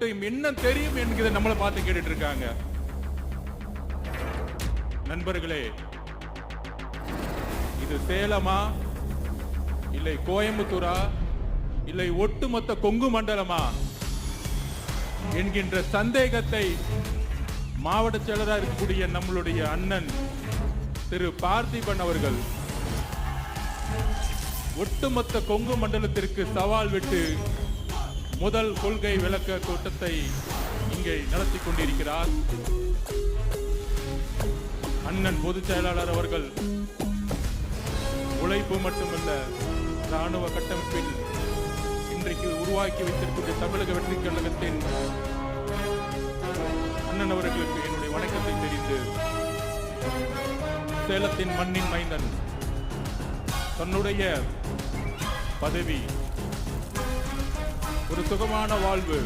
என்ன தெரியும் என்கிறத நம்மளை பார்த்து கேட்டுட்டு இருக்காங்க. நண்பர்களே, இது சேலமா இல்லை கோயம்புத்தூரா இல்லை ஒட்டுமொத்த கொங்கு மண்டலமா என்கின்ற சந்தேகத்தை மாவட்ட செயலராக இருக்கக்கூடிய நம்மளுடைய அண்ணன் திரு பார்த்திபன் அவர்கள் ஒட்டுமொத்த கொங்கு மண்டலத்திற்கு சவால் விட்டு முதல் கொள்கை விளக்க கூட்டத்தை இங்கே நடத்தி கொண்டிருக்கிறார். அண்ணன் பொதுச் செயலாளர் அவர்கள் உழைப்பு மட்டுமல்ல, ராணுவ கட்டமைப்பில் இன்றைக்கு உருவாக்கி வைத்திருக்கின்ற தமிழக வெற்றி கழகத்தின் அண்ணன் அவர்களுக்கு என்னுடைய வணக்கத்தை தெரிந்து, சேலத்தின் மண்ணின் மைந்தன் தன்னுடைய பதவி, ஒரு சுகமான வாழ்வு,